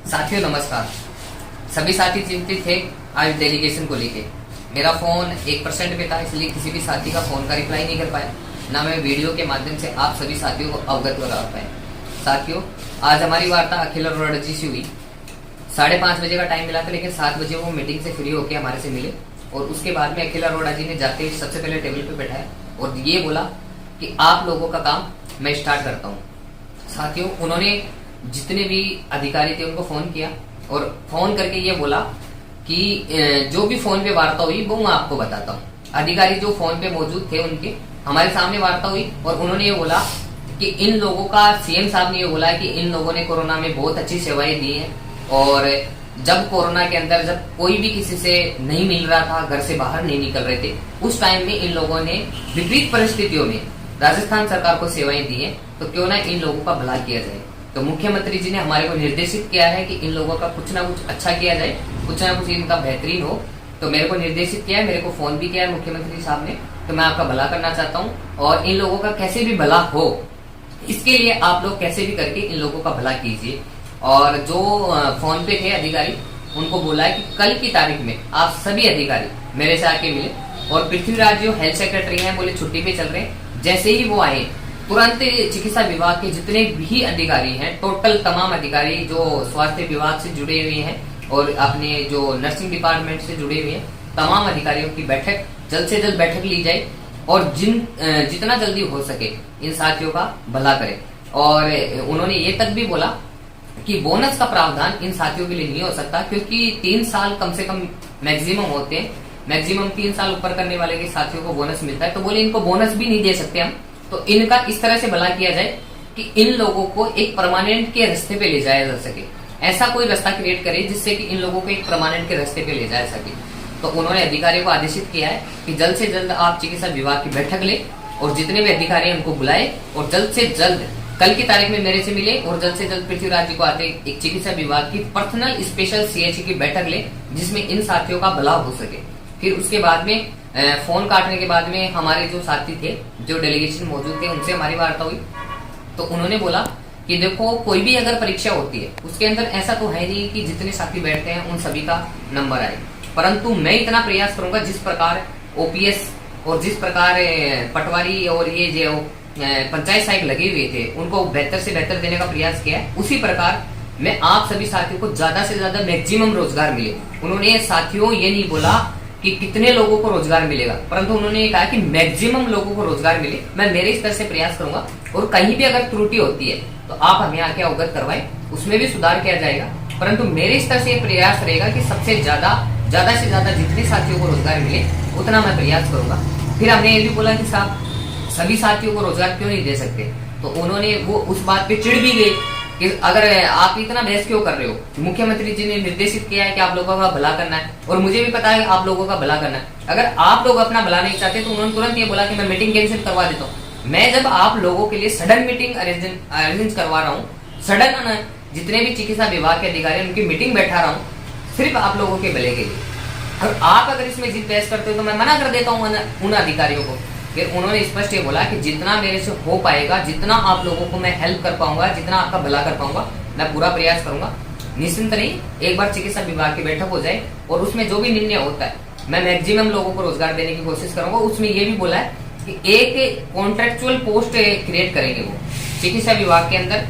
साथियों नमस्कार। सभी साथी चिंतित थे आज डेलीगेशन को लेके। मेरा फोन 1% पे था, इसलिए किसी भी साथी का फोन का रिप्लाई नहीं कर पाया, ना मैं वीडियो के माध्यम से आप सभी साथियों को अवगत करा पाए। साथियों, आज हमारी वार्ता अखिल अरोड़ा जी से हुई। 5:30 बजे का टाइम मिला था, लेकिन 7 बजे वो मीटिंग से फ्री होकर हमारे से मिले और उसके बाद में अखिल अरोड़ा जी ने जाते ही सबसे पहले टेबल पे बैठाया और ये बोला कि आप लोगों का काम मैं स्टार्ट करता हूँ। साथियों, उन्होंने जितने भी अधिकारी थे उनको फोन किया और फोन करके ये बोला कि जो भी फोन पे वार्ता हुई वो मैं आपको बताता हूँ। अधिकारी जो फोन पे मौजूद थे उनके हमारे सामने वार्ता हुई और उन्होंने ये बोला कि इन लोगों का, सीएम साहब ने ये बोला कि इन लोगों ने कोरोना में बहुत अच्छी सेवाएं दी हैं और जब कोरोना के अंदर जब कोई भी किसी से नहीं मिल रहा था, घर से बाहर नहीं निकल रहे थे, उस टाइम में इन लोगों ने विपरीत परिस्थितियों में राजस्थान सरकार को सेवाएं दी हैं, तो क्यों ना इन लोगों का भला किया जाए। तो मुख्यमंत्री जी ने हमारे को निर्देशित किया है कि इन लोगों का कुछ ना कुछ अच्छा किया जाए, कुछ ना कुछ इनका बेहतरीन हो। तो मेरे को निर्देशित किया है, मेरे को फोन भी किया है मुख्यमंत्री साहब ने। तो मैं आपका भला करना चाहता हूँ और इन लोगों का कैसे भी भला हो, इसके लिए आप लोग कैसे भी करके इन लोगों का भला कीजिए। और जो फोन पे थे अधिकारी, उनको बोला है कि कल की तारीख में आप सभी अधिकारी मेरे से आके मिले। और पृथ्वीराज जो हेल्थ सेक्रेटरी हैं बोले छुट्टी पे चल रहे हैं, जैसे ही वो आए तुरंत चिकित्सा विभाग के जितने भी अधिकारी हैं, टोटल तमाम अधिकारी जो स्वास्थ्य विभाग से जुड़े हुए हैं और अपने जो नर्सिंग डिपार्टमेंट से जुड़े हुए हैं, तमाम अधिकारियों की बैठक जल्द से जल्द बैठक ली जाए और जितना जल्दी हो सके इन साथियों का भला करें। और उन्होंने ये तक भी बोला कि बोनस का प्रावधान इन साथियों के लिए नहीं हो सकता, क्योंकि 3 साल कम से कम मैक्सिमम होते हैं, मैक्सिमम 3 साल ऊपर करने वाले के साथियों को बोनस मिलता है। तो बोले इनको बोनस भी नहीं दे सकते हम, तो इनका इस तरह से भला किया जाए कि इन लोगों को एक परमानेंट के रास्ते पे ले जाया जा सके। ऐसा कोई रास्ता क्रिएट करे जिससे कि इन लोगों को एक परमानेंट के रास्ते पे ले जाया सके। तो उन्होंने अधिकारियों को आदेशित किया है कि जल्द से जल्द आप चिकित्सा विभाग की बैठक ले और जितने भी अधिकारी हैं उनको बुलाए और जल्द से जल्द कल की तारीख में मेरे से मिले और जल्द से जल्द पृथ्वीराज जी को आते एक चिकित्सा विभाग की पर्सनल स्पेशल सीएचसी की बैठक ले, जिसमें इन साथियों का भला हो सके। फिर उसके बाद में फोन काटने के बाद में हमारे जो साथी थे, जो डेलीगेशन मौजूद थे, उनसे हमारी वार्ता हुई। तो उन्होंने बोला कि देखो, कोई भी अगर परीक्षा होती है उसके अंदर ऐसा तो है नहीं कि जितने साथी बैठते हैं उन सभी का नंबर आए, परंतु मैं इतना प्रयास करूंगा जिस प्रकार ओपीएस और जिस प्रकार पटवारी और ये जो पंचायत सहायक लगे हुए थे उनको बेहतर से बेहतर देने का प्रयास किया है, उसी प्रकार मैं आप सभी साथियों को ज्यादा से ज्यादा मैक्सिमम रोजगार मिले। उन्होंने साथियों ये नहीं बोला कि कितने लोगों को रोजगार मिलेगा, परंतु उन्होंने कहा कि मैक्सिमम लोगों को रोजगार मिले। मैं मेरे स्तर से प्रयास करूंगा और कहीं भी अगर त्रुटि होती है तो आप हमें आके अवगत करवाएं, उसमें भी सुधार किया जाएगा। परंतु मेरे स्तर से प्रयास रहेगा कि सबसे ज्यादा से ज्यादा जितने साथियों को रोजगार मिले उतना मैं प्रयास करूंगा। फिर हमने ये भी बोला कि साहब सभी साथियों को रोजगार क्यों नहीं दे सकते, तो उन्होंने वो उस बात पे चिढ़ भी गए कि अगर आप इतना बहस क्यों कर रहे हो, मुख्यमंत्री जी ने निर्देशित किया है कि आप लोगों का भला करना है और मुझे भी पता है आप लोगों का भला करना है। अगर आप लोग अपना भला नहीं चाहते तो उन्होंने तुरंत ये बोला कि मैं मीटिंग कैंसिल करवा देता हूँ। मैं जब आप लोगों के लिए सडन मीटिंग अरेंज करवा रहा हूँ, सडन जितने भी चिकित्सा विभाग के अधिकारी उनकी मीटिंग बैठा रहा हूँ, सिर्फ आप लोगों के भले के लिए, और आप अगर इसमें जिद बहस करते हो तो मैं मना कर देता हूँ उन अधिकारियों को। फिर उन्होंने स्पष्ट ये बोला कि जितना मेरे से हो पाएगा, जितना आप लोगों को मैं हेल्प कर पाऊंगा, जितना आपका भला कर पाऊंगा, मैं पूरा प्रयास करूंगा। निश्चिंत नहीं, एक बार चिकित्सा विभाग की बैठक हो जाए और उसमें जो भी निर्णय होता है मैं मैक्सिमम लोगों को रोजगार देने की कोशिश करूंगा। उसमें ये भी बोला है कि एक कॉन्ट्रेक्चुअल पोस्ट क्रिएट करेंगे वो चिकित्सा विभाग के अंदर,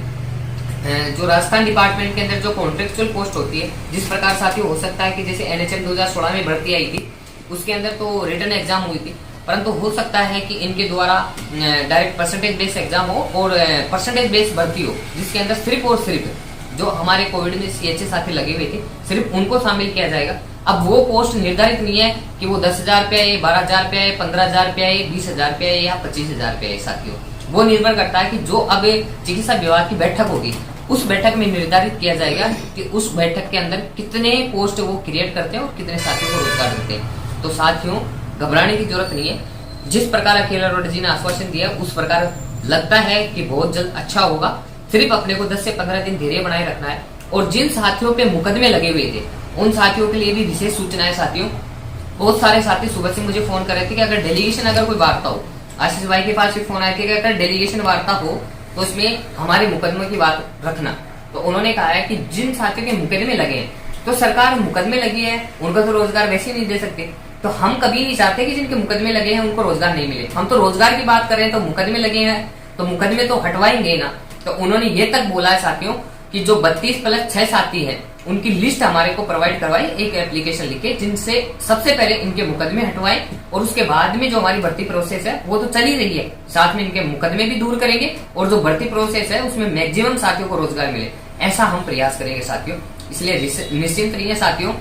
जो राजस्थान डिपार्टमेंट के अंदर जो कॉन्ट्रेक्चुअल पोस्ट होती है। जिस प्रकार साथियों हो सकता है कि जैसे एनएचएम 2016 में भर्ती आई थी, उसके अंदर तो रिटर्न एग्जाम हुई थी, परंतु हो सकता है कि इनके द्वारा डायरेक्ट परसेंटेज बेस्ड एग्जाम हो और परसेंटेज बेस्ड भर्ती हो, जिसके अंदर सिर्फ और सिर्फ जो हमारे कोविड में सीएचए साथी लगे हुए थे सिर्फ उनको शामिल किया जाएगा। अब वो पोस्ट निर्धारित नहीं है कि वो 10,000 पे आए, 12,000 पे आए, 15,000 पे आए, 20,000 पे आए या 25,000 पे आए। साथियों, वो निर्भर करता है कि जो अब चिकित्सा विभाग की बैठक होगी उस बैठक में निर्धारित किया जाएगा कि उस बैठक के अंदर कितने पोस्ट वो क्रिएट करते हैं और कितने साथियों को रोजगार देते हैं। तो साथियों, घबराने की जरूरत नहीं है। जिस प्रकार अखिल अरोड़ा जी ने आश्वासन दिया उस प्रकार लगता है कि बहुत जल्द अच्छा होगा। सिर्फ अपने को 10 से 15 दिन धैर्य बनाए रखना है। और जिन साथियों पे मुकदमे लगे हुए थे उन साथियों के लिए भी विशेष सूचना है। साथियों, बहुत सारे साथी सुबह से मुझे फोन कर रहे थे कि अगर डेलीगेशन अगर कोई वार्ता हो, आशीष भाई के पास भी फोन आए थे कि अगर डेलीगेशन वार्ता हो तो उसमें हमारे मुकदमे की बात रखना। तो उन्होंने कहा है कि जिन साथियों के मुकदमे लगे हैं, तो सरकार मुकदमे लगी है, उनको तो रोजगार वैसे ही नहीं दे सकते। तो हम कभी नहीं चाहते कि जिनके मुकदमे लगे हैं उनको रोजगार नहीं मिले। हम तो रोजगार की बात कर रहे हैं, तो मुकदमे लगे हैं तो मुकदमे तो हटवाएंगे ना। तो उन्होंने ये तक बोला है साथियों कि जो 32+6 साथी हैं उनकी लिस्ट हमारे को प्रोवाइड करवाई, एक एप्लीकेशन लिखे, जिनसे सबसे पहले इनके मुकदमे हटवाएं और उसके बाद में जो हमारी भर्ती प्रोसेस है वो तो चल ही रही है, साथ में इनके मुकदमे भी दूर करेंगे और जो भर्ती प्रोसेस है उसमें मैक्सिमम साथियों को रोजगार मिले, ऐसा हम प्रयास करेंगे साथियों। इसलिए निश्चिंत रहिए साथियों।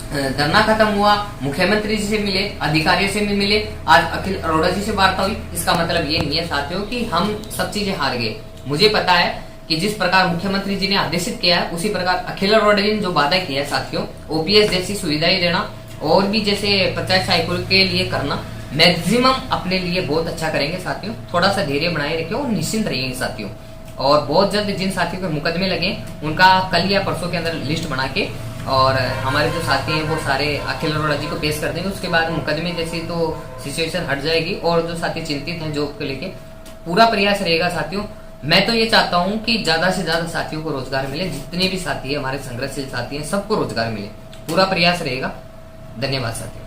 धरना खत्म हुआ, मुख्यमंत्री जी से मिले, अधिकारियों से भी मिले, आज अखिल अरोड़ा जी से वार्ता हुई। इसका मतलब ये नहीं है साथियों कि हम सब चीजें हार गए। मुझे पता है कि जिस प्रकार मुख्यमंत्री जी ने आदेशित किया है उसी प्रकार अखिल अरोड़ा जी ने जो वादा किया है साथियों, ओपीएस जैसी सुविधाएं देना और भी जैसे पंचायत साइकिल के लिए करना, मैक्सिमम अपने लिए बहुत अच्छा करेंगे साथियों। थोड़ा सा धैर्य बनाए रखिए और निश्चिंत रहिए साथियों। और बहुत जल्द जिन साथियों के मुकदमे लगे उनका कल या परसों के अंदर लिस्ट बना के और हमारे जो साथी हैं वो सारे अखिल अरोड़ा जी को पेश कर देंगे। उसके बाद मुकदमे जैसी तो सिचुएशन हट जाएगी और जो साथी चिंतित हैं जॉब को लेके, पूरा प्रयास रहेगा साथियों। मैं तो ये चाहता हूं कि ज्यादा से ज्यादा साथियों को रोजगार मिले, जितने भी साथी है हमारे संघर्षशील साथी हैं सबको रोजगार मिले, पूरा प्रयास रहेगा। धन्यवाद साथियों।